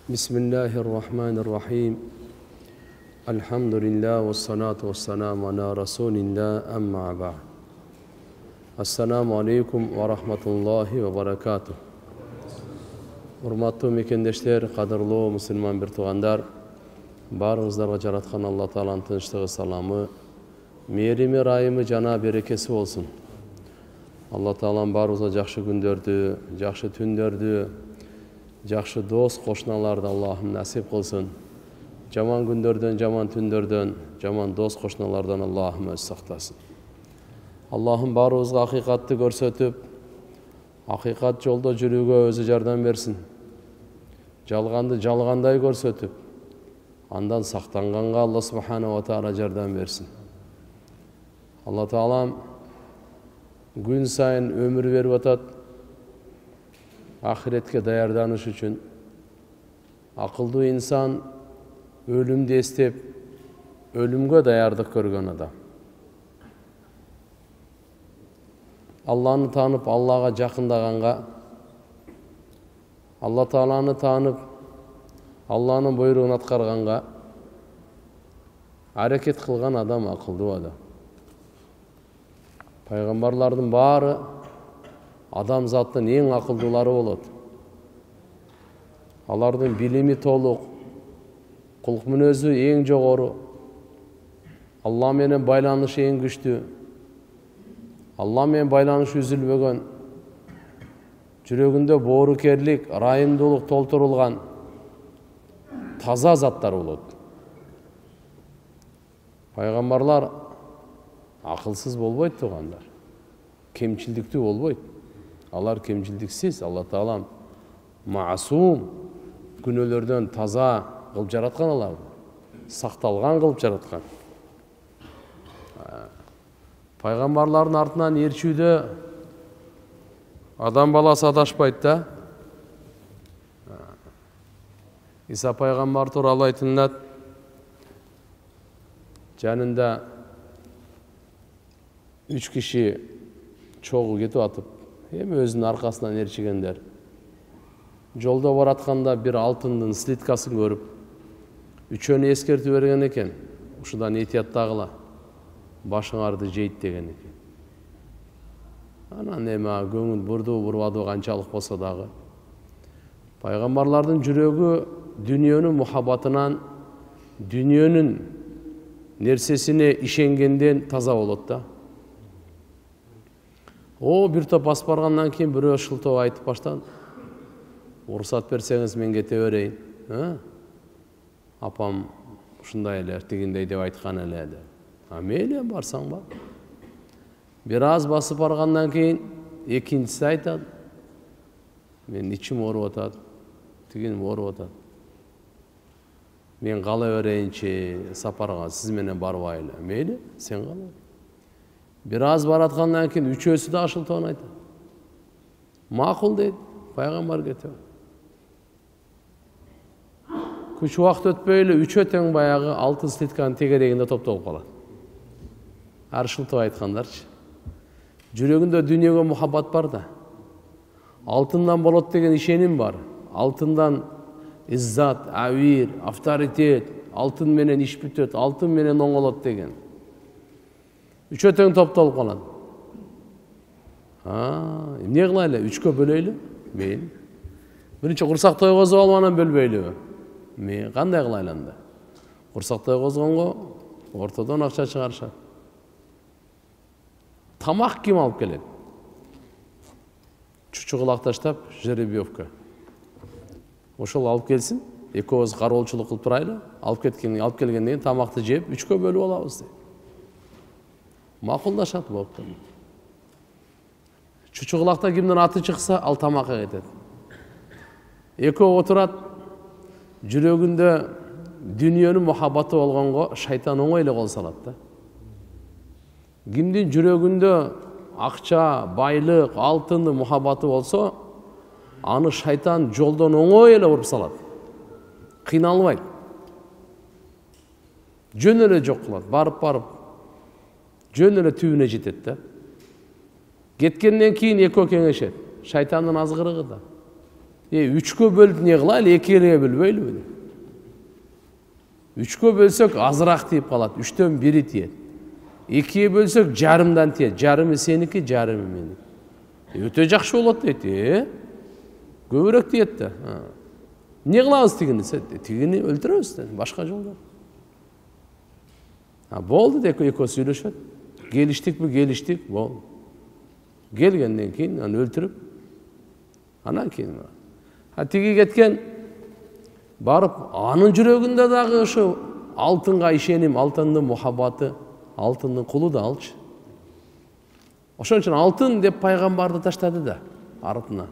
Bismillahirrahmanirrahim. Elhamdülillah ve salatu ve selamu ala Resulillah amma ba'd. Assalamu alaikum ve rahmatullahi ve barakatuh. Hurmatlı mekendешler, qadırlı Müslüman bir tuğandar, barыңыздарга жараткан Алла Тааланын тынчтыгы, саламы, мээрими, райымы жана берекеси болсун. Алла Таалам барыбызга жакшы күндөрдү, жакшы түндөрдү, жакшы дос кошуналарды Аллахым насип кылсын. Жаман күндөрдөн, жаман түндөрдөн, жаман дос кошуналардан Аллахым өз сактасын. Аллахым барыбызга акыйкатты көрсөтүп, акыйкат жолдо жүрүүгө өзү жардам берсин. Жалганды жалгандай көрсөтүп, андан сактанганга Алла Субхана ва Таала жардам берсин. Алла Таалам күн сайын өмүр берип атат, ахиретке даярданыш үчүн. Акылдуу инсан өлүмдү эстеп, өлүмгө даярдык көргөн адам. Алланы таанып, Аллага жакындаганга, Алла Тааланы таанып, Алланын буйругун аткарганга аракет кылган адам акылдуу адам. Пайгамбарлардын баары адам заттын эң акылдуулары болот. Алардын билими толук, кулк мүнөзү эң жогору, Алла менен байланышы эң күчтүү, Алла менен байланышы үзүлбөгөн, жүрөгүндө боорукерлик, ырайымдуулук толтурулган таза заттар болот. Пайгамбарлар акылсыз болбойт тугандар, кемчилдиктүү болбойт. Алар кемчилдиксиз, Алла Таалам маасум, күнөөлөрдөн таза кылып жараткан аларды, сакталган кылып жараткан. Пайгамбарлардын артынан ээрчүүдө адам баласы адашпайт да. Иса пайгамбар тууралуу айтылат, жанында 3 киши чогуу кетип атып, эми өзүнүн аркасынан ээрчигендер. Жолдо баратканда бир алтындын слиткасын көрүп, үчөөнү эскертип берген экен. Ушудан этияттагыла, башыңарды жейт деген экен. Анан эми көңүл бурду, бурбаду канчалык болсо дагы, пайгамбарлардын жүрөгү дүниөнүн мухаббатынан, дүниөнүн нерсесине ишенгенден таза болот да. Бир топ ас баргандан кийин бирөө шылтоо айтып баштады. Уруксат берсеңиз мен кете берейин. Апам ушундай эле, тигиндей деп айткан эле. Мейли, барсаң бар. Бир аз басып баргандан кийин экинчиси айтат. Мен ичим ооруп атат, тигиним ооруп атат. Мен кала берейинчи сапарга, сиз менен барбайлы. Мейли, сен кала. Бир аз бараткандан кийин үчөөсү да шылтоон айтат. Макул дейт, пайгамбар кетип. Күч убакыт өтпөй эле үчөө тең баягы алтын слитканын тегерегинде топтолуп калат. Ар шылтоо айткандарчы. Жүрөгүндө дүнүйөгө мухаббат бар да. Алтындан болот деген ишеним бар. Алтындан иззат, авир, авторитет, алтын менен иш бүтөт, алтын менен оңолот деген. Үчөө тең топтолуп калат. Эмне кылайлы? Үчкө бөлөйлү? Мен. Биринчи курсак тойгозуп алып анан бөлбөйлүбү? Мен кандай кылайлы анда? Курсак тойгозгонго ортодон акча чыгарышат. Тамак ким алып келет? Чучу кылак таштап, жеребьевка. Ошол алып келсин, экөөбүз кароолчулук кылып турайлы, алып келгенден кийин тамакты жеп, үчкө бөлүп алабыз дейт. Макулдашат болупту. Чучу кылакта кимдин аты чыкса, ал тамакка кетет. Экөө отурат, жүрөгүндө дүниөнүн мухаббаты болгонго шайтан оңой эле кол салат да. Кимдин жүрөгүндө акча, байлык, алтындын мухаббаты болсо, аны шайтан жолдон оңой эле уруп салат. Кыйналбайт. Жөн эле жок кылат, барып, жөн эле түбүнө жетет да. Кеткенден кийин экөө кеңешет. Шайтандын азгырыгы да. Üçкө бөлүп не кылайлы, экиге бөлбөйлүбү? Üçкө бөлсөк азыраак тийип калат, 3төн 1 тиет. Экиге бөлсөк жарымдан тиет, жарымы сеники, жарымы меники. Өтө жакшы болот дейт. Көбүрөөк тиет да. Не кылабыз тигини? Тигини өлтүрөбүз, башка жол жок. Болду деп экөө сүйлөшөт. Келиштик, болду. Келгенден кийин аны өлтүрүп, анан кийин тиги кеткен барып, анын жүрөгүндө дагы ошо алтынга ишеним, алтындын мухаббаты, алтындын кулу да алчы. Ошон үчүн алтын деп пайгамбарды таштады да артына.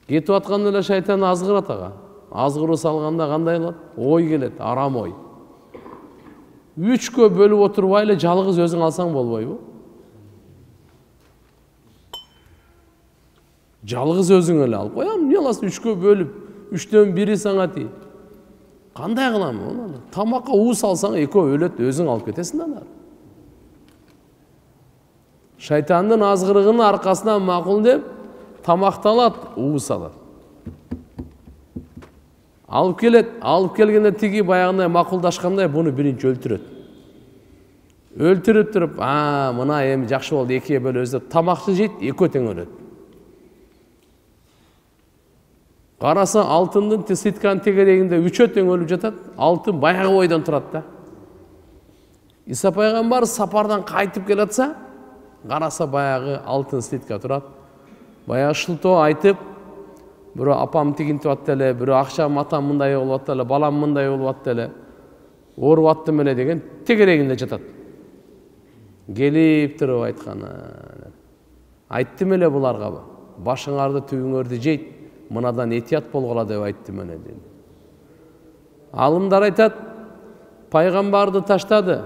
Кетип атканда эле шайтан азгырат ага. Азгыруу салганда кандай болот? Ой келет, арам ой. Üçкө бөлүп отурбай эле жалгыз өзүң алсаң болбойбу? Жалгыз өзүң эле алып коям, эмне кыласың? Üçкө бөлүп, 3төн 1 саңа тий. Кандай кылам аны? Тамакка уус алсаң, экөө өлөт, өзүң алып кетесиң да. Шайтандын азгырыгынын аркасынан макул деп тамакты алат, уус алат. Алып келет, алып келгенде тиги баягындай макулдашкандай буну биринчи өлтүрөт. Өлтүрүп туруп, мына эми жакшы болду, экиге бөлөбүз деп тамакты жейт, экөө тең өлөт. Караса алтындын слитканын тегерегинде 3 тең өлүп жатат, алтын баягы бойдон турат да. Иса пайгамбар сапардан кайтып келатса, караса баягы алтын слитка турат. Баягы шылтоо айтып, бирөө апам тигинтип атты эле, бирөө акчам атам мындай болуп атты эле, балам мындай болуп атты эле, ооруп аттым эле деген тегерегинде жатат. Келип туруп айткан. Айттым эле буларга, башыңарды түбүңөрдү жейт, мынадан этият болгула деп айттым эле dedi. Алымдар айтат, пайгамбарды таштады,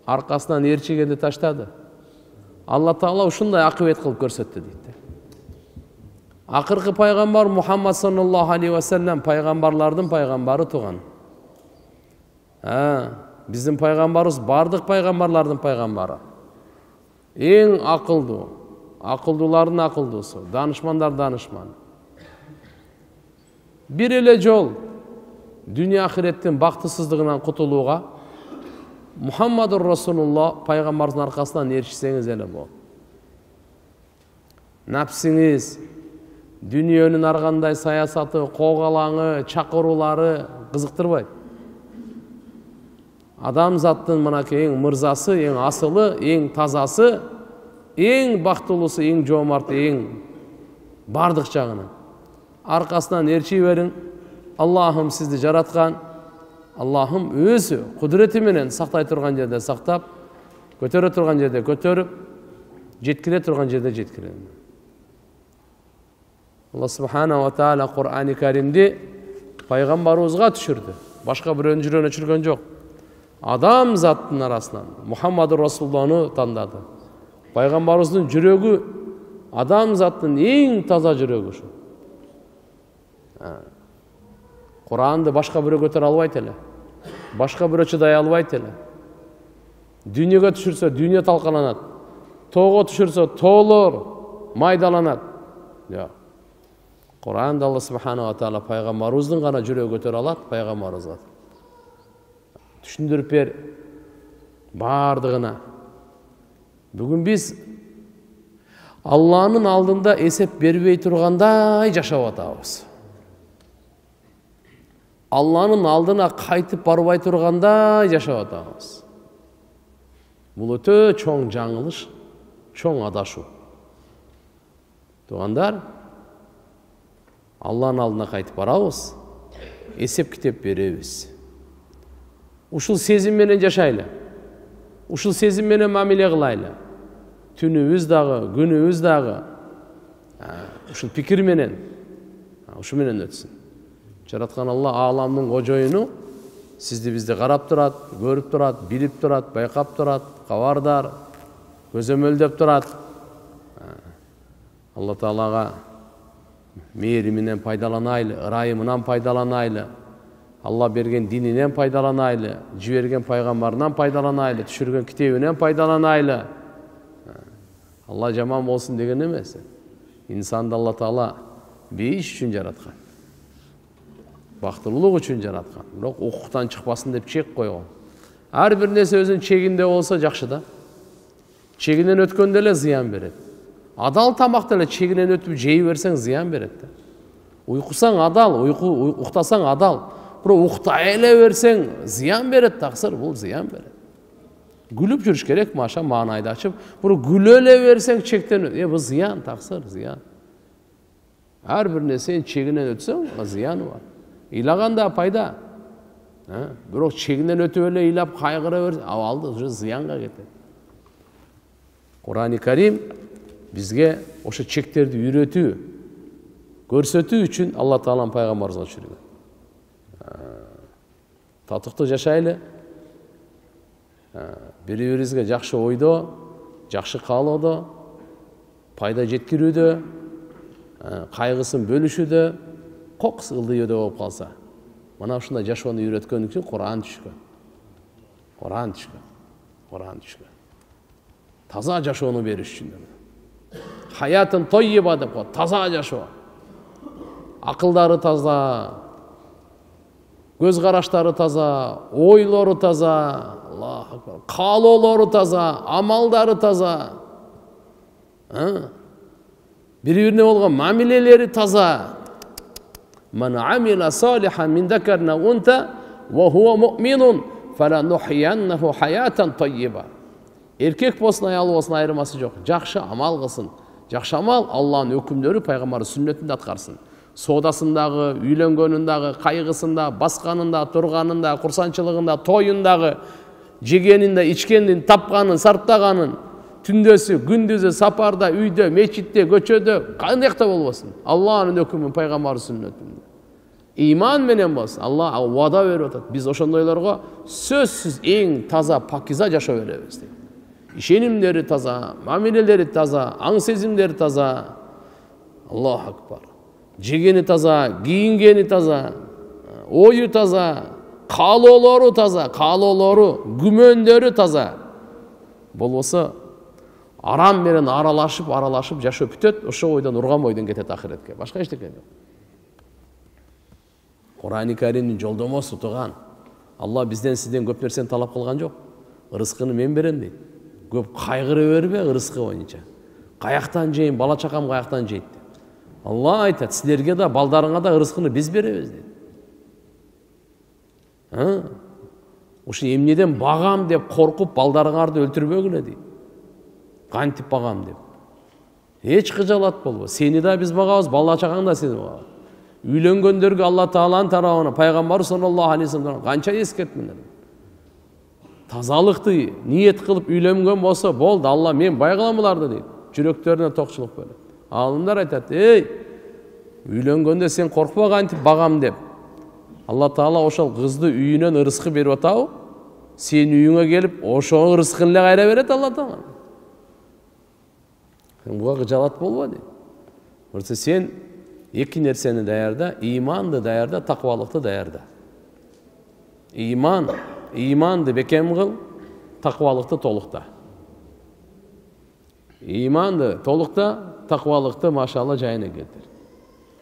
аркасынан ээрчигенди таштады. Алла Таала ушундай акыбет кылып көрсөттү дейт. Акыркы пайгамбар Мухаммад саллаллаху алейхи ва саллям пайгамбарлардын пайгамбары туган. Биздин пайгамбарыбыз бардык пайгамбарлардын пайгамбары. Эң акылдуу, акылдуулардын акылдуусу, данышмандар данышманы. Бир эле жол дүйнө ахиреттин бактысыздыгынан кутулууга Мухаммадур Расулулла пайгамбардын аркасынан ээрчисеңиз эле болот. Напсиңиз, дүйнөнүн ар кандай саясаты, когалаңы, чакыруулары кызыктырбайт. Адамзаттын мынакей эң мырзасы, эң асылы, эң тазасы, эң бактылуусу, эң жоомарты, эң бардык жагынан аркасынан ээрчи бериң. Аллахым сизди жараткан, Аллахым өзү кудурети менен сактай турган жерде сактап, көтөрө турган жерде көтөрүп, жеткире турган жерде жеткире. Алла субхана ва таала Кур'ани Каримди пайгамбарыбызга түшүрдү. Башка бирөөнүн жүрөгүнө түшүргөн жок. Адам заттын арасынан Мухаммадур Расулулланы тандады. Пайгамбарыбыздын жүрөгү адам заттын эң таза жүрөгү ушу. Куранды башка бирөө көтөрө албайт эле. Башка бирөө чыдай албайт эле. Дүйнөгө түшүрсө дүйнө талкаланат. Тоого түшүрсө тоолор майдаланат. Жок. Куранда Алла субхана ва таала пайгамбарыбыздын гана жүрөгү көтөрө алат, пайгамбарыбызга. Түшүндүрүп бер бардыгына. Бүгүн биз Алланын алдында эсеп бербей тургандай жашап атабыз. Алланын алдына кайтып барбай тургандай жашап атабыз. Бул өтө чоң жаңылыш, чоң адашуу. Туугандар, Алланын алдына кайтып барабыз, эсеп китеп беребиз. Ушул сезим менен жашайлы. Ушул сезим менен мамиле кылайлы. Түнүбүз дагы, күнүбүз дагы ушул пикир менен, ушу менен өтсүн. Жараткан Алла ааламдын кожоюну сизди бизди карап турат, көрүп турат, билип турат, байкап турат, кабардар, көзөмөлдөп турат. Алла Таалага мээриминен пайдаланайлы, ырайымынан пайдаланайлы, Алла берген дининен пайдаланайлы, жиберген пайгамбарынан пайдаланайлы, түшүргөн китебинен пайдаланайлы. Алла жаман болсун деген эмес. İnsanды Алла Таала бейіш үшін жаратқан. Бақтылылық үшін жаратқан. Бірақ оқуқтан шықпасын деп чек қойған. Әрбір нәрсе өзінің чегінде болса жақсы да. Чегінен өткенде эле зиян береді. Адал тамақты эле чегінен өтіп жей берсең зиян береді. Ұйқысаң адал, ұйықтасаң адал. Бірақ ұйықтай эле берсең зиян береді, тақсыр, бұл зиян береді. Gülüp жүрүш керек, маша маанайды ачып. Бұры гүлөле берсең чектен, бұл зиян, тақсыр, зиян. Әр бір нәрсен чегінен өтсең, зияны бар. Илағанда пайда. Бірақ чегінен өтіп еле илап қайғыра берсең, алды уже зиянға кетеді. Құран-ы Карим бізге ошы чектерді үйретүү, көрсөтүү үшін Алла Таалам пайғамбарымызға жүрген. Татықты жашайлы. Бири-бирибизге жакшы ойдо, жакшы каалоодо, пайда жеткирүүдө, кайгысын бөлүшүүдө, кокус ылдыйөөдө болуп калса, мына ушундай жашоону үйрөткөн үчүн Куран түшкөн. Куран түшкөн. Таза жашоону бериш үчүн. Хаятын тоййиба деп коет, таза жашоо. Акылдары таза, көз караштары таза, ойлору таза, каалоолору таза, амалдары таза. Бири-бирине болгон мамилелери таза. Ман амила салихан мин закарин ау унса ва хуа муъминун фаланухйяннаху хаятан тоййиба. Эркек болсун, аял болсун айырмасы жок. Жакшы амал кылсын. Жакшы амал Аллахтын өкүмдөрү, пайгамбардын сүннөтүндө аткарсын. Содасындагы, үйлөнгөнүндагы, кайгысында, басканында, турганында, курсанчылыгында, тоюндагы, жегенинде, ичкенин, тапканын, сарптаганын, түндөсү, күндүзү, сапарда, үйдө, мечитте, көчөдө, кандайда болбосун. Аллахтын өкүмү, пайгамбардын сүннөтүндө. Иман менен болсун. Алла вада берип атат. Биз ошондойлорго сөзсүз эң таза, пакиза жашоо беребиз дейт. Ишенимдери таза, мамилелери таза, аң сезимдери таза. Аллаху акбар. Жегени таза, кийингени таза, ою таза, каалоолору таза, күмөндөрү таза. Болбосо арам менен аралашып жашоо бүтөт, ошо ойдон урган бойдон кетет ахиретке. Башка эчтеке жок. Куран-ы Каримдин жолдомосу туган. Алла бизден сизден көп нерсени талап кылган жок. Рызкыны мен берем дейт. Көп кайгыры бербе рызкы боюнча. Каяктан жейин, бала чакам каяктан жейт. Алла айтат, силерге да, балдарыңа да рызкыны биз беребиз дейт. Ошо эмнеден багам деп коркуп, балдарыңарды өлтүрбөгүлө дейт. Кантип багам деп. Эч кыжалат болбо. Сени да биз багабыз, бала чакаң да сени багат. Үйлөнгөндөргө Алла Тааланын тарабынан пайгамбар саллаллаху алейхи вассалам канча эскертмелер. Тазалыкты ниет кылып үйлөнгөн болсо болду, Алла мен бай кылам буларды дейт. Жүрөктөрүнө токчулук берет. Алымдар айтат, үйлөнгөндө сен коркпа кантип багам деп. Алла Таала ошол кызды үйүнөн рызкы берип атабы? Сен үйүңө келип, ошо рызкын эле кайра берет Алла Таала. Буга кыжалат болбо дейт. Ошо сен эки нерсени даярда, иманды даярда, таквалыкты даярда. Иманды бекем кыл, таквалыкты толукта. Иманды толукта, таквалыкты машалла жайына келтир.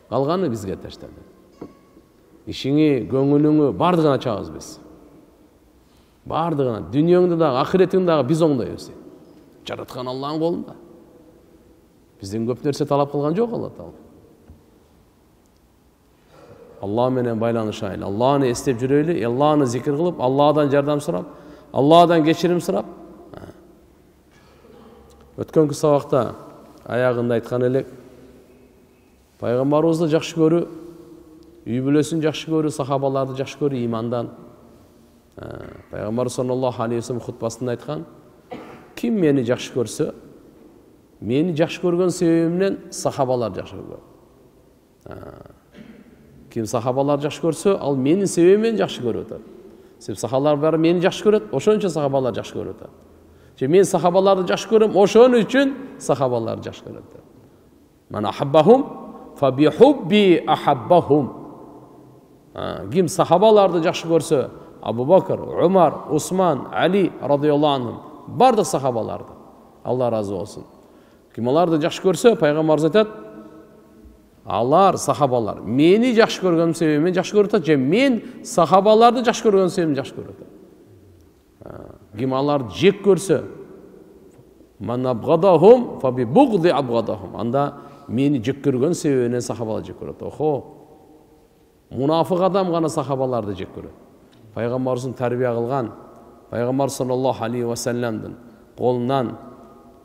Калганы бизге таштады. Ишиңи, көңүлүңү бардыгына чабыз биз. Бардыгына, дүнүйөңдү дагы, ахиретиңди дагы биз оңдойбуз. Жараткан Аллахтын колунда. Бизден көп нерсе талап кылган жок Алла Таала. Алла менен байланышайлы, Алланы эстеп жүрөйлү, Алланы зикир кылып, Алладан жардам сурап, Алладан кечирим сурап. Өткөнкү сабакта аягында айткан элек, пайгамбарыбызды жакшы көрүү, үй бүлөсүн жакшы көрүү, сахабаларды жакшы көрүү имандан. Пайгамбар саллаллаху алейхи вассалам хутбасында айткан, ким мени жакшы көрсө, мени жакшы көргөн себебимден сахабалар жакшы көргөн. Ким сахабалар жакшы көрсө, ал менин себебимден жакшы көрүп атат. Себеп сахабалар баары мени жакшы көрөт, ошон үчүн сахабалар жакшы көрүп атат. Же мен сахабаларды жакшы көрөм, ошон үчүн сахабалар жакшы көрөт. Ман ахаббахум фа би хубби ахаббахум. Ким сахабаларды жакшы көрсө, Абу Бакр, Умар, Усман, Али радиаллаху анхум, бардык сахабаларды. Алла разы болсун. Ким аларды жакшы көрсө, пайгамбарыбыз айтат, Алар сахабалар мени жакшы көргөнүм себебинен жакшы көрүп атат, же мен сахабаларды жакшы көргөнүм себебинен жакшы көрүп атат. Ким аларды жек көрсө, ман абгадахум фа би бугди абгадахум. Анда мени жек көргөн себебинен сахабаларды жек көрөт. Охо. Мунафык адам гана сахабаларды жек көрөт. Пайгамбарыбыздын тарбия кылган, Пайгамбар саллаллаху алейхи ва салламдын колунан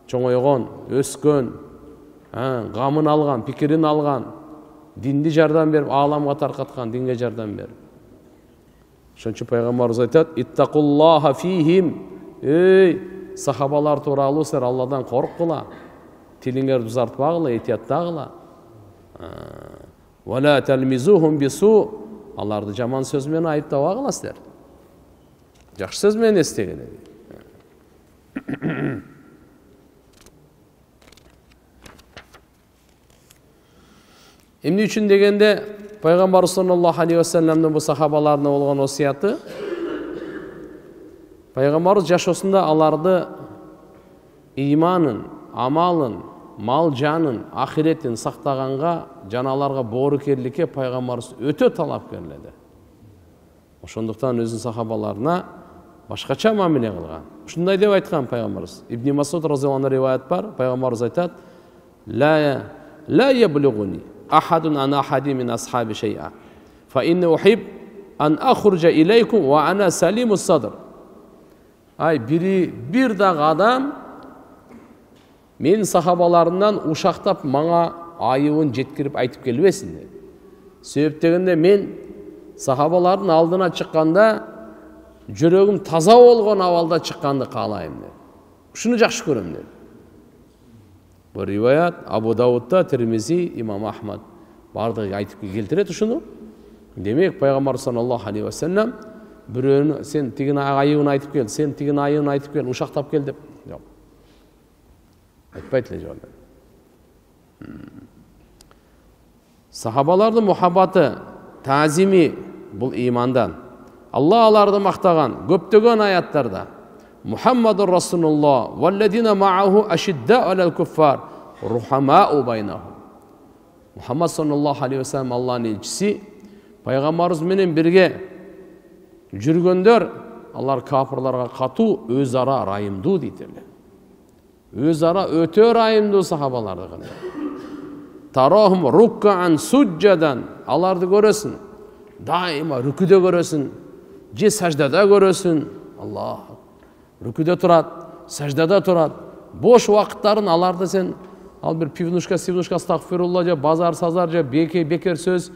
чоңойгон, өскөн, гамын алган, пикирин алган, динди жардам берип, ааламга таркаткан, динге жардам берип. Ошон үчүн Пайгамбарыбыз айтат: "Иттакуллаха фихим". Эй, сахабалар тууралуу силер Алладан корккула. Тилиңерди узартпагыла, этияттагыла. "Ва ла талмизухум бису". Аларды жаман сөз менен айыптабагыла силер. Жакшы сөз менен эстегиле. Эмне үчүн дегенде Пайгамбар саллаллаху алейхи ва салламдын бу сахабаларына болгон осуяты, Пайгамбарыбыз жашоосунда аларды иманын, амалын, мал жанын, ахиретін сақтағанға, жаналарға боорукерликке Пайгамбарыбыз өтө талапкер эле. Ошондуктан өзүнүн сахабаларына башкача мамиле кылган. Ушундай деп айткан Пайгамбарыбыз. Ибн Масуд разияллаху анху риваят бар. Пайгамбарыбыз айтат: "Ла яблугуни ахадун ан ахади мин асхаби шай'a. Фа инни ухиб ан ахруджа илейкум ва ана салимус садр." Bir дагы адам менин сахабаларымдан ушактап мага айыбын жеткирип айтып келбесин деп. Себеп дегенде мен сахабалардын алдына чыкканда жүрөгүм таза болгон абалда чыкканды каалайм деп. Ушуну жакшы көрөм деп. Бу риваят Абу Даудда, Тирмизи, Имам Ахмад бардыгы айтып келтирет ушуну. Демек Пайгамбар саллаллаху алейхи ва саллям бирөөнү сен тигин айыбын айтып кел, сен тигин айыбын айтып кел, ушактап кел деп. Жок. Айтпайт эле жок. Сахабалардын мухаббаты, таазими бул имандан. Алла аларды мактаган көптөгөн аяттарда. Мухаммадур Расулуллах валладина мааху ашидда алал куффар рухамау байнахум. Мухаммад саллаллаху алейхи ва саллям Алланын элчиси, пайгамбарыбыз менен бирге жүргөндөр, алар кафирларга катуу, өз ара ырайымдуу дейт эле. Өз ара өтө ырайымдуу сахабаларды гана. Тарахум руккан суджадан, аларды көрөсүн, дайыма рүкүдө көрөсүн, же саждада көрөсүн. Аллах. Рүкүдө турат, саждада турат. Бош убакыттарын аларды сен ал бир пивнушка, астагфирулла же базар сазар же бекер сөз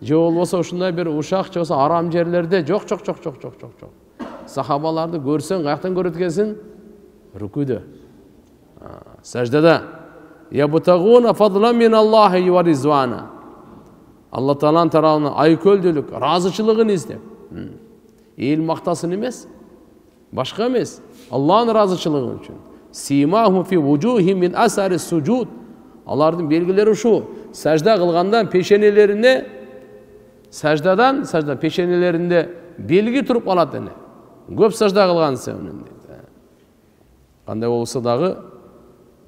же болбосо ушундай бир ушак же болсо арам жерлерде жок. Сахабаларды көрсөң каяктан көрөт экенсиң? Рүкүдө. Саждада. Ябтагуна фадлан миналлахи ва ризвана. Алла Тааланын тарабынан айкөлдүлүк, разычылыгын издеп. Эл мактасын эмес, башка эмес, Алланын разычылыгы үчүн. Симахум фи вужухим мин асари суджуд. Алардын белгилери ушу. Сажда кылгандан пешенелерине сажда пешенелеринде белги туруп калат эне. Көп сажда кылган себебинен дейт. Кандай болсо дагы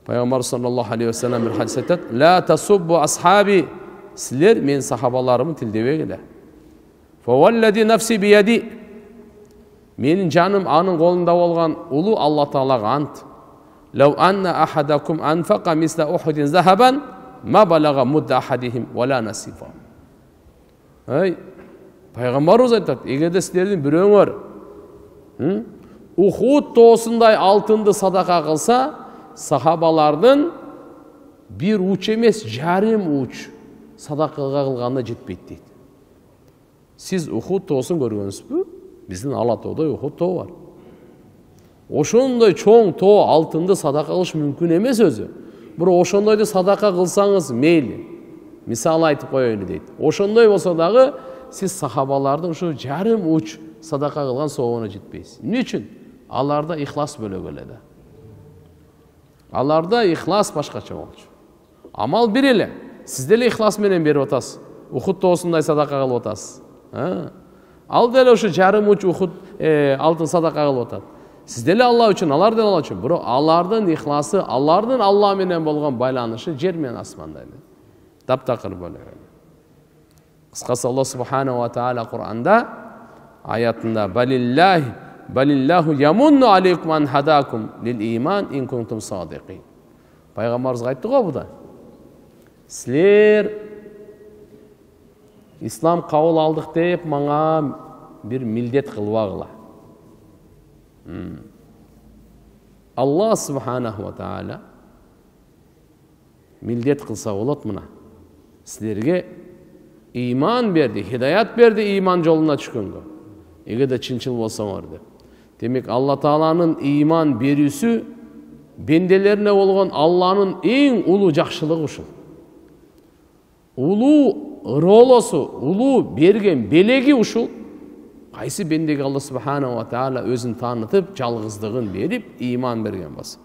Пайгамбар саллаллаху алейхи ва саллям бир хадис айтат: "Ла тасуббу асхаби", силер мен сахабаларымды тилдебегиле. Фа валлади нафси бияди, менин жаным анын колунда болгон улуу Алла Таалага ант. Лау анна ахадакум анфаqa мисла ухудин захабан ма балага мудда ахадихим вала насифа. Пайгамбарыбыз айтат, эгерде силердин бирөөңөр Ухуд тоосундай алтынды садака кылса, сахабалардын бир уч эмес, жарым уч садакага кылганда жетпейт дейт. Сиз Ухуд тоосун көргөнсүзбү? Биздин Алатоодо Ухуд тоо бар. Ошондой чоң тоо алтынды садака кылыш мүмкүн эмес өзү. Бирок ошондойду садака кылсаңыз мейли. Мисал айтып коеюн дейт. Ошондой болсо дагы сиз сахабалардын ушу жарым уч садака кылган соогуна жетпейсиз. Эмне үчүн? Аларда ихлас бөлөк эле да. Аларда ихлас башкача болчу. Амал бир эле. Сиз деле ихлас менен берип атасыз. Ухуд тоосундай садака кылып атасыз. Ал деле ушу жарым уч Ухуд алтын садака кылып атат. Сиз деле Алла үчүн, алар деле Алла үчүн. Бирок алардын ихласы, алардын Алла менен болгон байланышы жер менен асмандай эле. таптакыр бөлүгү. Кыскасы Аллах субханаху ва тааля Кур'анда аятында балиллаху ямунну алейкум ан хадакум лил иман ин кунтум садикин. Пайгамбарыбыз айтты го буда. Силер ислам кабыл алдык деп мага бир милдет кылбагыла. Аллах субханаху ва тааля милдет кылса болот мына. Силерге иман берди, хидаят берди иман жолуна түшкөнгө. Эгерде чынчыл болсоңор деп. Демек Алла Тааланын иман берүүсү бенделерине болгон Алланын эң улуу жакшылыгы ушул. Улуу ролосу, улуу берген белеги ушул. Кайсы бендеге Алла субханаху ва тааля өзүн таанытып, жалгыздыгын берип, иман берген болсо.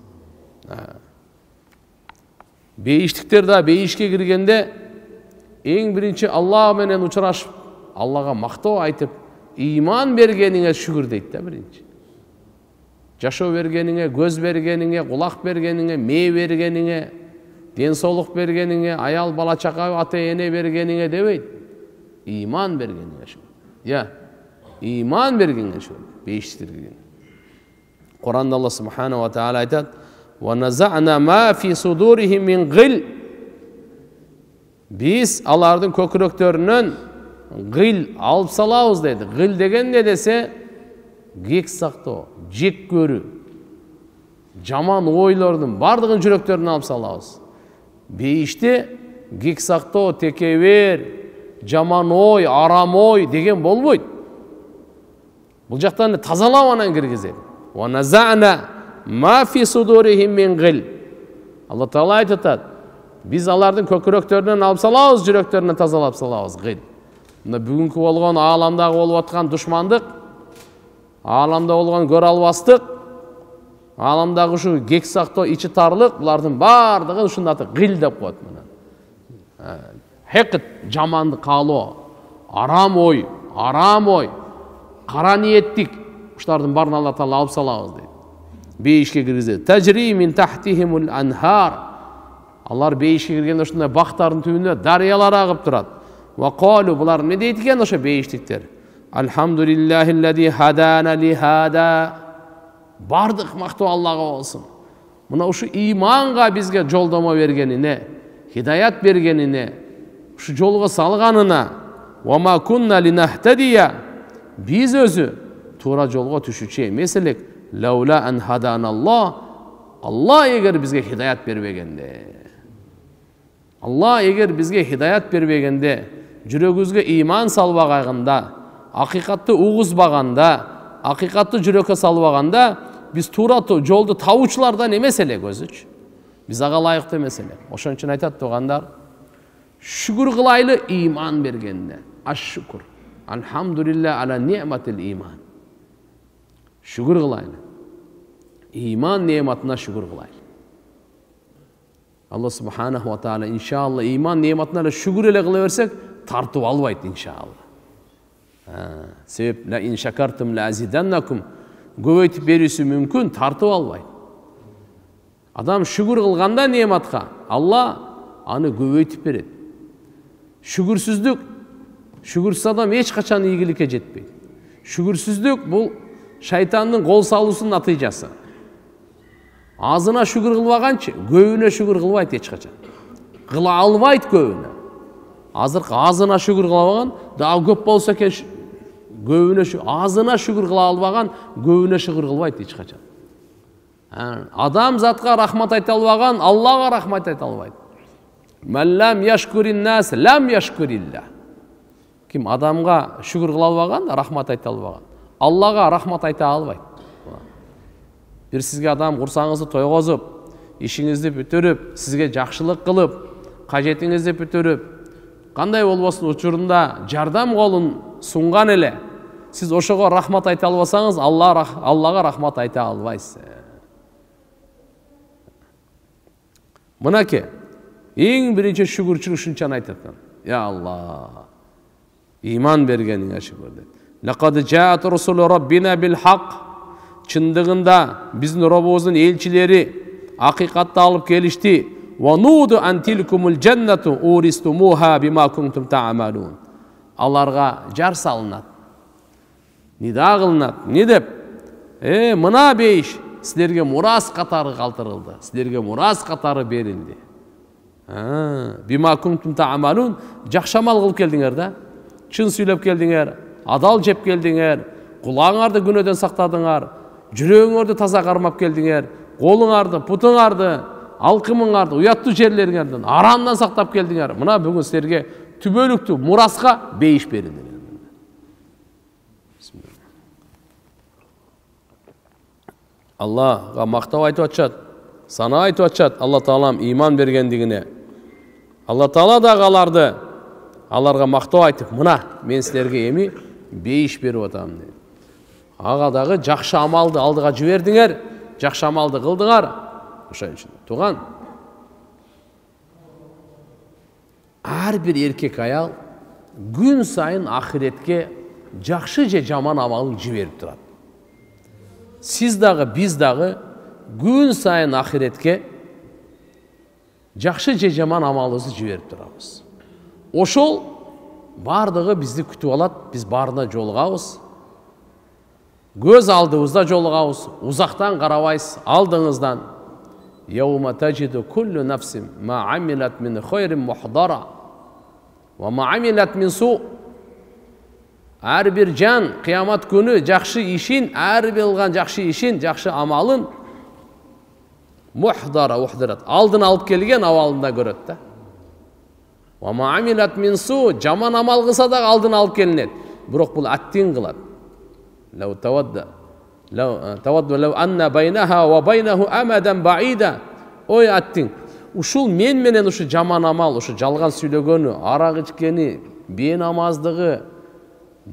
Бейиштиктер да бейишке киргенде эң биринчи Аллах менен учурашып, Аллага мактоо айтып, иман бергениңе шүгүр дейт да биринчи. Жашоо бергениңе, көз бергениңе, кулак бергениңе, мээ бергениңе, ден соолук бергениңе, аял бала чака, ата эне бергениңе дебейт. Иман бергениңе шүгүр. Иман бергениңе шүгүр. Бейиштирген. Кур'анда Аллах субханаху ва тааля айтат: "Ва назана ма фи судурихим мин гил." Biz алардын көкүрөктөрүнөн гил алып салабыз дейди. Гил деген не десе, кек сактоо, жек көрүү, жаман ойлордун бардыгын жүрөктөрүнөн алып салабыз. Бейиште кек сактоо, текебер, жаман ой, арам ой деген болбойт. Бул жактан тазалап анан киргизет. Ва назана ма фи судурихим мин гил. Алла Таала айтат: biz алардын көкүрөктөрүнөн алып салабыз, жүрөктөрүнөн тазалап салабыз. Гил. Мына бүгүнкү болгон ааламдагы болуп аткан душмандык, ааламда болгон көрө албастык, ааламдагы ушу кек сактоо, ичи тарлык, булардын бардыгы ушундай аты гил деп коет мына. Хекит, жаманды каалоо, арам ой, кара ниеттик, ушулардын барын Алла Таала алып салабыз дейт. Бейишке киргизет. Тажри мин тахтихимул анхар. Алар бейишке киргенде ушундай бактардын түбүнө дарыялар агып турат. Ва қалу, булар не дейт экен ошо бейиштиктер? Алхамдулиллахиллади хадана ли хада. Бардык мактоо Аллага болсун. Мына ушу иманга бизге жолдомо бергенине, хидаят бергенине, ушу жолго салганына, ва ма кунна линахтадия. Биз өзү туура жолго түшүчү эмес элек. Лаула ан хаданаллах. Алла эгер бизге хидаят бербегенде, Алла эгер бизге хидаят бербегенде, жүрөгүбүзгө иман салбаганда, акыйкатты угузбаганда, акыйкатты жүрөккө салбаганда, биз туура жолду табуучулардан эмес элек өзүчү. Биз ага ылайыктуу эмес элек. Ошон үчүн айтат тугандар, шүгүр кылайлы иман бергенде. Аш-шүкүр. Алхамдулилlah ала ниъматил иман. Шүгүр кылайлы. Иман неъматына шүгүр кылайлы. Алла субханаху ва тааля иншалла иман неъматына шүгүр эле кыла берсек, тартып албайт иншалла. Себеп ла ин шакартум ла азиданнакум. Көбөйтүп берүүсү мүмкүн, тартып албайт. Адам шүгүр кылганда неъматка, Алла аны көбөйтүп берет. Шүгүрсүз адам эч качан ийгиликке жетпейт. Шүгүрсүздүк бул шайтандын кол салуусунун натыйжасы. Азына шүгүр кылбаганчы, көбүнө шүгүр кылбайт эч качан. Кыла албайт көбүнө. Азыркы азына шүгүр кылбаган, дагы көп болсо экен көбүнө азына шүгүр кыла албаган, көбүнө шүгүр кылбайт эч качан. Адам затка рахмат айта албаган, Аллага рахмат айта албайт. Маллам яшкурин нас лам яшкурилла. Ким адамга шүгүр кыла албаган, рахмат айта албаган, Аллага рахмат айта албайт. Бир сизге адам курсаңызды тойгозуп, ишиңизди бүтүрүп, сизге жакшылык кылып, кажетиңизди бүтүрүп, кандай болбосун учурунда жардам колун сунган эле, сиз ошого рахмат айта албасаңыз, Аллага рахмат айта албайсыз. Мынаке, эң биринчи шүгүрчүлүк ушунчаны айтат. Я Алла, иман бергениңе шүгүр дейт. Лакад жаат русулу раббина бил хак. Чындыгында биздин Робубуздун элчилери акыйкатты алып келишти. Ва нуду ан тилкумул джаннату уристумуха бима кунтум та'малун. Аларга жар салынат. Нида кылынат. Не деп? Мына бейиш силерге мурас катары калтырылды. Силерге мурас катары берилди. Бима кунтум та'малун. Жакшы амал кылып келдиңер да. Чын сүйлөп келдиңер, адал жеп келдиңер, кулаңарды күнөөдөн сактадыңар, жүрөгүңөрдү таза кармап келдиңер, колуңарды, путуңарды, алкымыңарды, уяттуу жерлериңерден арамдан сактап келдиңер. Мына бүгүн силерге түбөлүктүү мураска бейиш берилди. Аллахга мактап айтып атышат, сана айтып атышат Алла Таалам иман бергендигине. Алла Таала дагы аларга мактап айтып, мына мен силерге эми бейиш берип атам дейт. Ага дагы жакшы амалды алдыга жибердиңер, жакшы амалды кылдыңар. Ошон үчүн туган ар бир эркек аял күн сайын ахиретке жакшы же жаман амалын жиберип турат. Сиз дагы, биз дагы күн сайын ахиретке жакшы же жаман амалыбызды жиберип турабыз. Ошол бардыгы бизди күтүп алат, биз баарына жолугабыз. Көз алдыбызда жолугабыз, узактан карабайсыз, алдыңыздан. Яума таджиду куллу нафсин ма амилат мин хайрин мухдара ва ма амилат мин су. Ар бир жан кыямат күнү жакшы ишин, ар бир кылган жакшы ишин, жакшы амалын мухдара, алдын алып келген абалында көрөт да. Ва ма амилат мин су, жаман амал кылса да алдын алып келинет. Бирок бул аттин кылат. Лау тавадду лау анна байнаха ва байнаху амадан баида. Ой аттин, ушул мен менен ушу жаман амал, ушу жалган сүйлөгөнү, арак ичкени, бейнамаздыгы,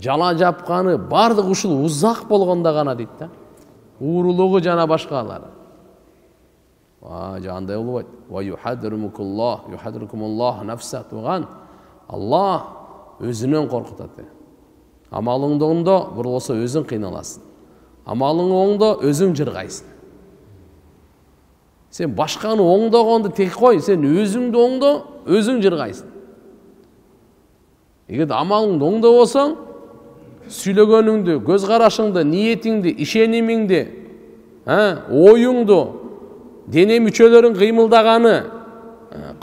жала жапканы бардыгы ушул узак болгондо гана дейт да. Уурулугу жана башкалары. Жандай болбойт. Ва юхадирукумуллах нафса, туган Аллах өзүнөн коркутат. Амалыңды оңдо, болсо өзүң кыйналасың. Амалың оңдо, өзүң жыргайсың. Сен башканы оңдогонду тек кой, сен өзүңдү оңдо, өзүң жыргайсың. Эгер амалыңды оңдо болсоң, сүйлөгөнүңдү, көз карашыңды, ниетиңди, ишенимиңди, оюңду, дене мүчөлөрүң кыймылдаганы,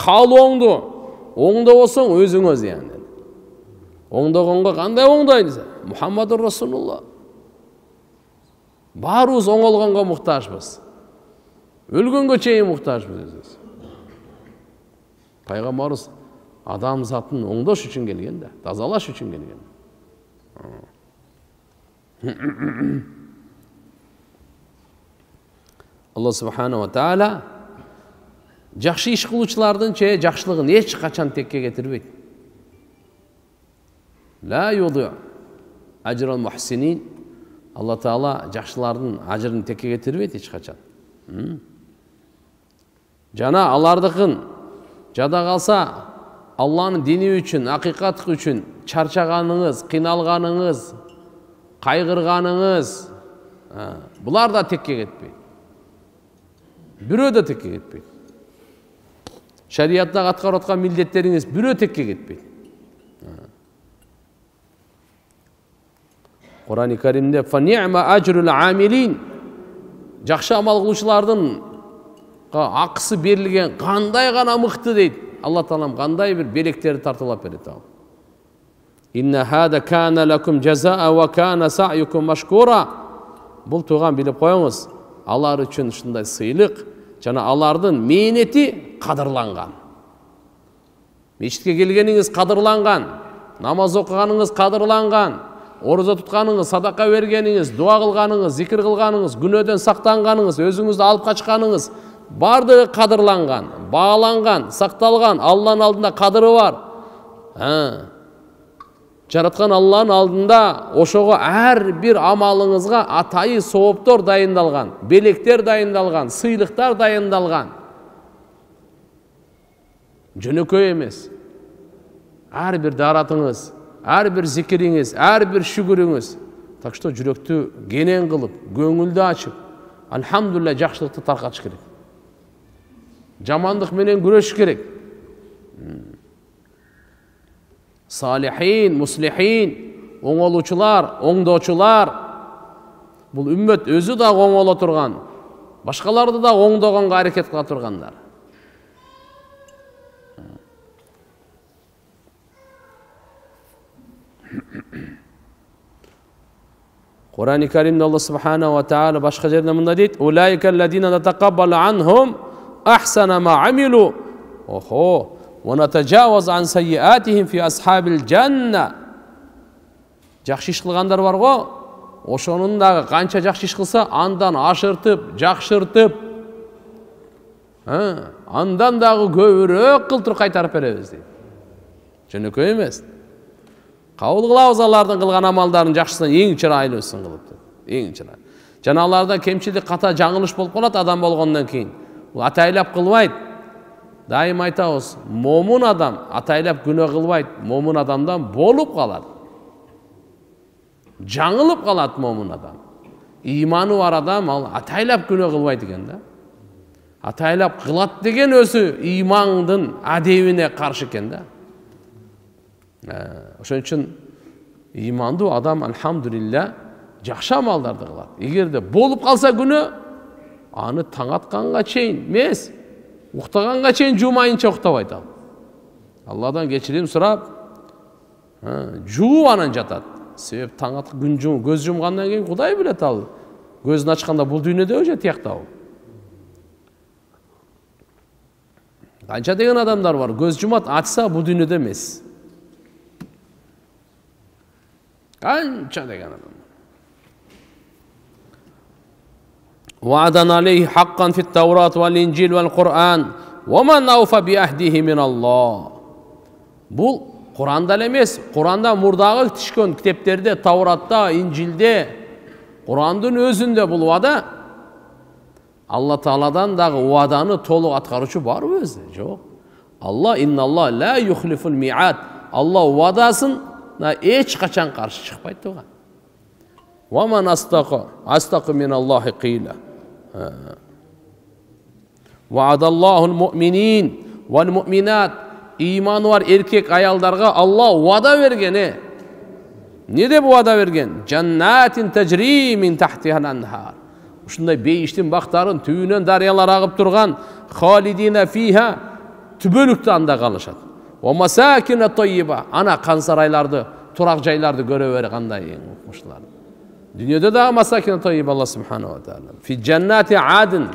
каалооңду оңдо болсоң өзүңө зыян. Оңдогонго кандай оңдойбуз? Мухаммадур Расулуллах. Баарыбыз оңолгонго муктажбыз. Өлгөнгө чейин муктажбыз өзүбүз. Пайгамбарыбыз адам затын оңдош үчүн келген да, тазалаш үчүн келген. Алла субханаху ва таала жакшы иш кылуучулардын жакшылыгын эч качан текке кетирбейт. Ла юду ажрал мухсинин. Алла Таала жакшылардын ажырын текке кетирбейт эч качан. Жана алардыкын жада калса, Алланын дини үчүн, акыйкат үчүн чарчаганыңыз, кыйналганыңыз, кайгырганыңыз, булар да текке кетпейт. Бирөө да текке кетпейт. Шариятта аткарып аткан милдеттериңиз бирөө текке кетпейт. Кур'ан-ы Каримде фани'ма ажрул амилин, жакшы амал кылуучулардын акысы берилген кандай гана мыкты дейт. Алла Таалам кандай бир белектерди тартуулап берет. Инна хада кана лакум жазаа ва кана сa'юкум машкура. Бул туган билип коюңуз, алар үчүн ушундай сыйлык жана алардын мээнети кадырланган. Мечитке келгениңиз кадырланган, намаз окуганыңыз кадырланган, орозо тутканыңыз, садака бергениңиз, дуа кылганыңыз, зикир кылганыңыз, күнөөдөн сактанганыңыз, өзүңүздү алып качканыңыз бардыгы кадырланган, бааланган, сакталган. Алланын алдында кадыры бар. Жараткан Алланын алдында ошого ар бир амалыңызга атайы сооптор дайындалган, белектер дайындалган, сыйлыктар дайындалган. Жөнөкөй эмес. Ар бир даратыңыз, ар бир зикириңиз, ар бир шүгүрүңүз. Так что жүрөктү кенен кылып, көңүлдү ачып, альхамдулилля жакшылыкты таркатыш керек. Жамандык менен күрөшүш керек. Салихин, муслихин, оңолуучулар, оңдоочулар. Бул үммөт өзү да оңоло турган, башкаларды да оңдогонго аракет кыла тургандар. Kur'an-ı Kerim'de Allah Subhanahu ve Teala başka yerinde bunda deyit: "Ulaikellezine netekabbalu anhum ahsana ma amilu." Oho, ve netecavaz an seyyiatihim fi ashabil cennet. Жақсы иш кылгандар бар го, ошонун дагы канча жақсы иш кылса, андан ашыртып, жакшыртып, андан дагы көбүрөөк кылтыр кайтарып беребиз дейт. Жөнөкөй эмес. Кабыл кылабыз алардын кылган амалдарын жакшысынан эң чырайлүүсүн кылып. Эң чырайлуу. Жана аларда кемчилик, ката, жаңылыш болуп калат адам болгондон кийин. Бул атайлап кылбайт. Дайым айтабыз, момун адам атайлап күнөө кылбайт, момун адамдан болуп калат. Жаңылып калат момун адам. Иманы бар адам ал атайлап күнөө кылбайт экен да. Атайлап кылат деген өзү имандын адебине каршы экен да. Ошон үчүн имандуу адам алхамдулилля жакшы амалдарды кылат. Эгерде болуп калса күнөө, аны таң атканга чейин эмес, уктаганга чейин жумайынча уктабайт ал. Алладан кечирим сурап, жууп анан жатат. Себеп таң атып көз жумгандан кийин Кудай билет ал. Көзүн ачканда бул дүйнөдө же тияктабы. Канча деген адамдар бар, көз жумат, ачса бул дүйнөдө эмес. Канча деген адам. Вa'dan aleyhi haqqan fit Tevrat vel İncil vel Kur'an ve men awfa bi ahdihi min Allah. Bul Kur'anda emес, Kur'anda murdagı tişkön kitaplarda, Tevrat'ta, İncil'de, Kur'andın özünde bul vada. Allah Taala'dan dağı vadanı tolu atkarıcı var mı özde? Yok. Allah innallah la yuhliful mi'at. Allah vadasın hiç kaçan karşı çıkmaydı tuğan. Ve men astaqı minallahi qila. Vaadallahu'l mu'minin vel mu'minat. İmanı var erkek ayaldarga Allah vada vergeni. Ne de bu vada vergen? Cennetin tecri min tahtihal anhar. Uşunday beyiştin baktarın tüyünen daryalar ağıp durgan halidine fiha tübölükte anda kalışat. Ve masakine tayyiba. Ana kansaraylardı, turak jaylardı göre veri kanday okmuşlar. Dünyada da masakine tayyiba Allah subhanahu wa ta'ala. Fi cenneti adın.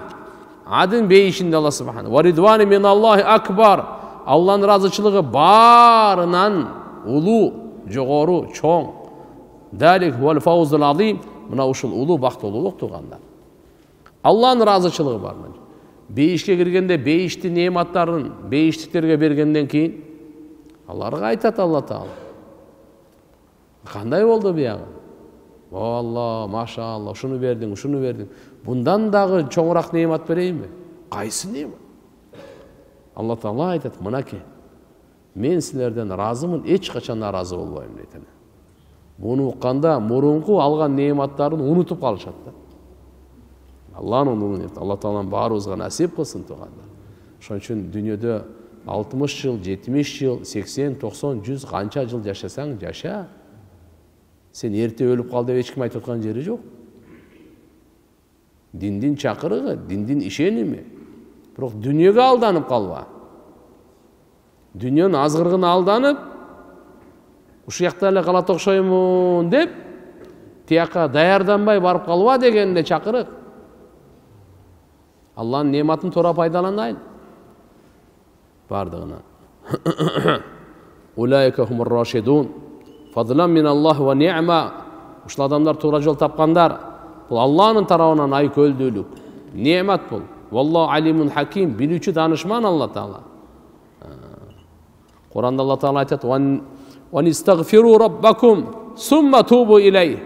Adın beyişinde Allah subhanahu. Ve ridvani minallahi akbar. Allah'ın razıçılığı barınan ulu, jogoru, çoğ. Dalik huvel fawzul azim. Buna uşul ulu baktoluluk tuğanlar. Allah'ın razıçılığı var mı? Beyişke girgende beyişti nimetlerin, beyiştiklerge bergenden keyin Allah'a aytat Allah Taala. Kanday oldu bu yağı? O Allah, maşallah, şunu verdin, şunu verdin. Bundan dağı çoğurak nimet vereyim mi? Kaysı nimet? Allah Taala aytat, mına ki, men sizlerden razımın, hiç kaçan razı olmayayım deydi. Bunu uqqanda murunku algan nimetlerini unutup kalışat da. Allah'ın onu yaptı. Allah Taala'nın barımızga nasip kılsın tuğanlar. Şonun için dünyada 60 yıl, 70 yıl, 80, 90, 100 kança yıl yaşasan yaşa. Sen erte ölüp kal dep echkim aytып atkан jeri jok. Dindin çakırığı, dindin işenimi. Bırak dünyaga aldanıp kalba. Dünyanın azgırgına aldanıp, uşu yakta ele kalat okşoymun dep, tiyaka dayardanbay barıp kalba degende çakırık. Allah'ın nimetini tora paydalanayın. Bardığına. Ulaike humur raşidun. Fadlan minallah ve ni'ma. Uşul adamlar toğra jol tapkandar. Bu Allah'ın tarafından ay köldülük. Nimet bul. Vallahu alimun hakim. Bilüçü danışman Allah Teala. Kur'an'da Allah Teala ayet. Ve nistagfiru rabbakum summa tubu ileyh.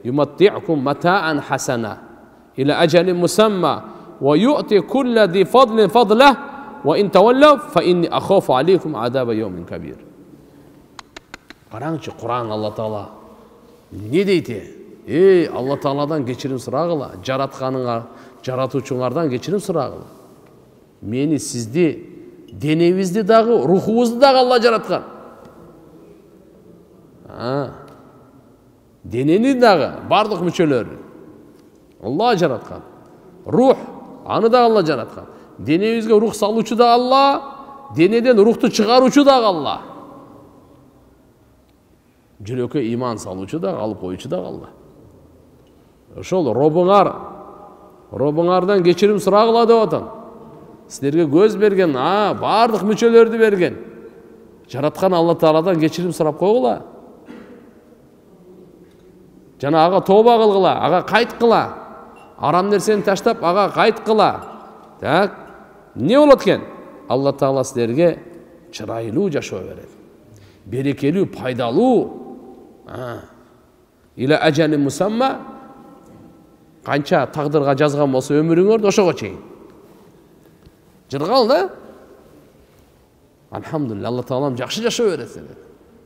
Yumatti'kum mata'an hasana. İla acelin musamma. Ve yu'ti kulle zi fadlin fadlah. Ve in tevellev fe inni akhafu aleykum adabe yevmin kabir. Qarаңчы, Kur'an Allah Teala ne deydi? Allah Teala'dan geçirim sırağıla, jaratkanыңа, jaratuvчуңардан geçirim sırağıla. Meni, sizdi, denebizdi dagı, ruhubuzdu dagı Allah jaratkan. Deneni dagı, bardıq müçölörü Allah jaratkan. Ruh, anı da Allah jaratkan. Denebizge ruh saluçu da Allah, deneden ruhtu çıgaruçu da Allah. Жүрөккө iman saluçu da, alıp koyucu da Allah. Ошол Робуңардан кечирим сурагыла деп атам. Силерге көз берген, бардық мүчөлөрдү берген. Жараткан Алла Тааладан кечирим сурап койгула. Жана ага тооба кылгыла, ага кайткыла. Арам нерсени таштап, ага кайткыла. Так, эмне болот экен? Алла Таала силерге чырайлуу жашоо берет. Берекелүү, пайдалуу. Иля ажали мусамма, канча тагдырга жазган болсо өмүрүңөрдү ошого чейин. Жыргал да? Алхамдулилlah, Алла Таалам жакшы жашоо берет силерге.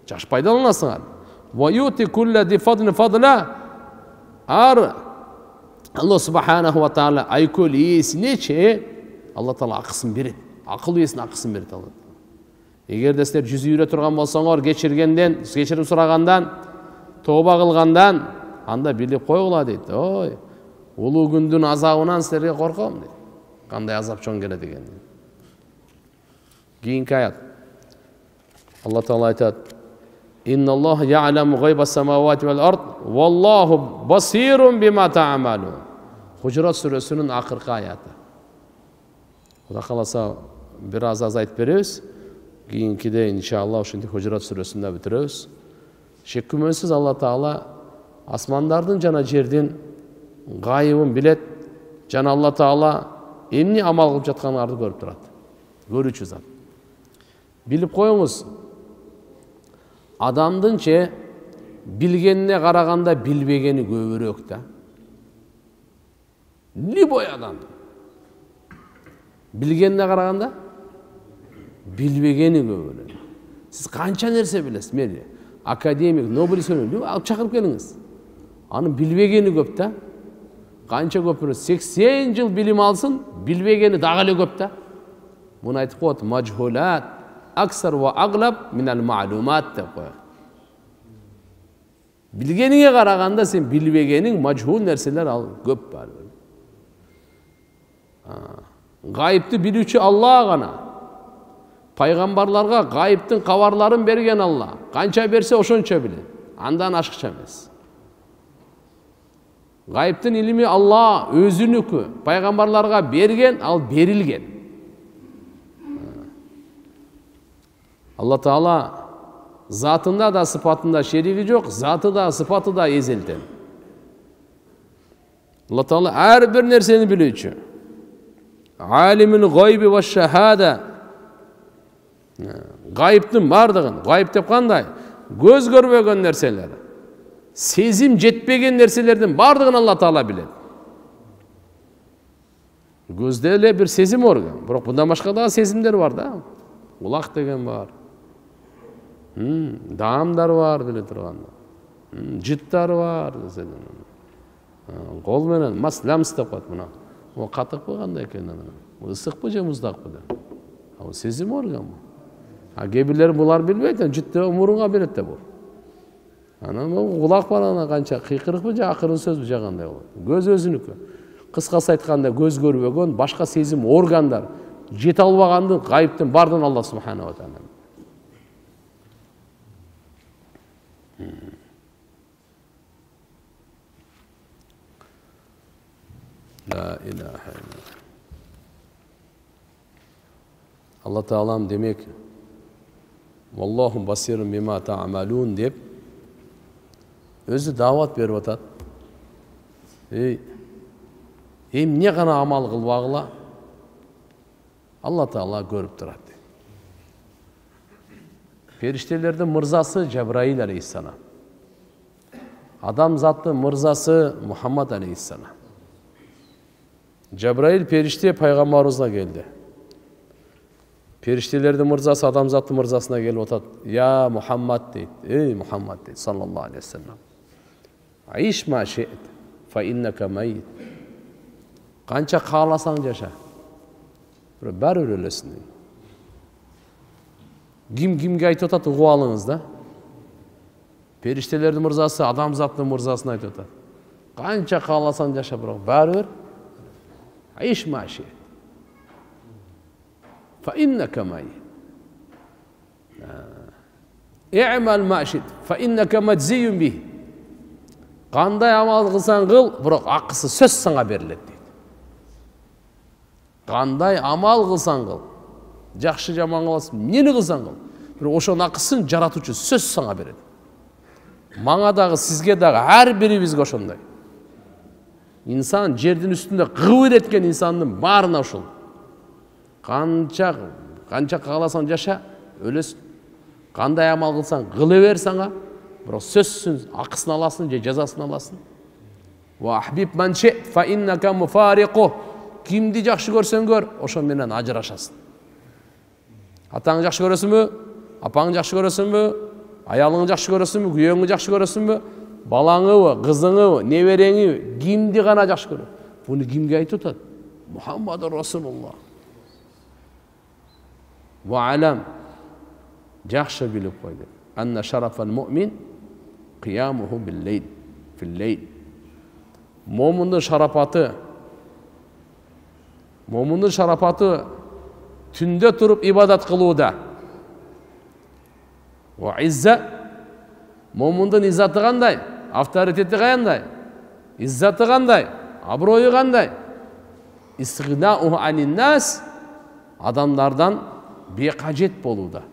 Жакшы пайдаланасыңар. Ва юти кулла ди фадла. Алла субханаху ва таала айкөл иесинече Алла Таала акысын берет. Акыл иесине акысын берет Алла. Эгерде силер жүз үйрө турган болсоңор, кечирим сурагандан, тооба кылгандан, анда билип койгула дейт. Ой, улуу күндүн азабынан силерге корком дейт. Кандай азап чоң келет экен. Кийинки аят. Алла Таала айтат: "Инналлаха я'ламу гайбас самавати вал ард, валлаху басирун бима та'малун." Хужурат сүрөсүнүн акыркы аяты. Кудай кааласа бир аз айтып беребиз. Кийинкиде иншалла ушинтип Хужурат сүрөсүндө бүтүрөбүз. Шек күмөнсүз Алла Таала асмандардын жана жердин гайыбын билет. Жана Алла Таала эмне амал кылып жатканыңарды көрүп турат. Көрүүчү зат. Билип коюңуз. Адамдын билгенине караганда билбегени көбүрөөк да. Любой адам. Билгенине караганда билбегени көбүрөөк. Сиз канча нерсе билесиз? Мени академик, Нобель алып чакырып келиңиз. Анын билбегени көп да. Канча көп бирөө 80 жыл билим алсын, билбегени дагы эле көп да. Муну айтып коет, мажхулат аксар ва аглаб минал маалумат деп коет. Билгениңе караганда сен билбегениң мажхул нерселер ал көп бар. Гайыпты билүүчү Алла гана. Пайгамбарларга гайыптын кабарларын берген Алла. Канча берсе ошончо билет. Андан ашыкча эмес. Гайыптын илими Алла өзүнүкү. Пайгамбарларга берген, ал берилген. Алла Таала затында да сыпатында шериги жок, заты да сыпаты да эзелтен. Алла Таала ар бир нерсени билүүчү. Алимул гайби ва шахада. Гайыптын бардыгын, гайып деп кандай? Көз көрбөгөн нерселер. Сезим жетпеген нерселердин бардыгын Алла Таала билет. Көздө эле бир сезим орган, бирок мындан башка да сезимдер бар да. Улак деген бар. Даамдар бар деле турганда. Жыттар бар десе. Кол менен маслам деп коет мына. О катыкпы кандай экен ана? Ысыкпы же муздакпы деп. Ал сезим орган. Кээ бирлер булар билбейт, жытты мурунга берет да бул. Анан кулак бар ана канча кыйкырыкпы же акырын сөзбү же кандай болот. Көз өзүнүкү. Кыскасы айтканда көз көрбөгөн башка сезим органдар жете албаганды гайыптын бардын Алла субханаху ва таала. La ilahe illallah. Allah Taala'm demek Vallahu basirun bima ta'malun dep özü davat berip atat. Эмне гана амал кылбагыла Алла Таала көрүп турат. Периштелердин мырзасы Жабраил алейхиссалам. Адам заттын мырзасы Мухаммад алейхиссалам. Жабраил периште пайгамбарыбызга келди. Периштелердин мырзасы адам заттын мырзасына келип атат. Я Мухаммад дейт. Эй Мухаммад дейт саллаллаху алейхи вассалам. Аиш ма ши'т фа иннака майт. Канча кааласаң жаша. бирок баары бир өлөсүн дейт. Ким кимге айтып атат, угуп алыңыз да. Периштелердин мырзасы адамзаттын мырзасына айтып атат. Канча кааласаң жаша, бирок баары бир айш маши. Fa innaka may. I'mal mashid fa innaka majziyun bih. Кандай амал кылсаң кыл, бирок акысы сөз сага берилет дейт. Кандай амал кылсаң кыл, жакшы жаман кыласың, эмнени кылсаң кыл, бирок ошонун акысын жаратуучу сөз сага берет. Мага дагы, сизге дагы, ар бирибизге ошондой. Инсан жердин үстүндө кыбыр эткен инсандын баарына ушул. Канча кааласаң жаша, өлөсүң. Кандай амал кылсаң кыла бер сага, бирок сөзсүн акысын аласың же жазасын аласың. Ва ахбиб ман шит фа иннака муфариқу. Кимди жакшы көрсөң көр, ошо менен ажырашасың. Атаңды жакшы көрөсүңбү? Апаңды жакшы көрөсүңбү? Аялыңды жакшы көрөсүңбү? Күйөөңдү жакшы көрөсүңбү? Балаңыбы, кызыңыбы, небереңиби, кимди гана жакшы көрөсүң? Буну кимге айтып атат? Мухаммаду Расулуллах. Ва алам, жакшы билип кой деп. Анна шарафал муъмин қиямуху фил-лейл. Момундун шарапаты түндө туруп ибадат кылууда. Ва изза, момундун иззаты кандай? Авторитети кандай? Иззаты кандай? Аброю кандай? Истигнауху анин-нас, адамдардан бекажет болууда.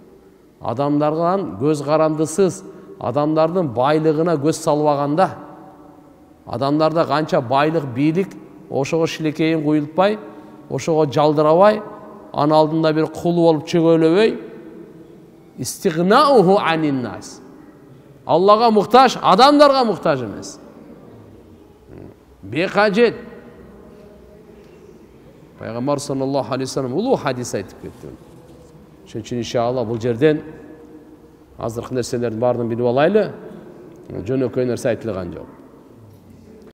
Адамдардан көз карандысыз, адамдардын байлыгына көз салбаганда, адамдарда канча байлык, бийлик, ошого шилекейин куюлтпай, ошого жалдырабай, анын алдында бир кул болуп чөгөлөбөй, истигнауху анин-нас. Аллага муктаж, адамдарга муктаж эмес. Бекажет. Пайгамбар саллаллаху алейхи ва саллям улуу хадис айтып кетти. Ошон үчүн иншалла бул жерден азыркы нерселердин баарын билип алайлы. Жөнөкөй нерсе айтылган жок.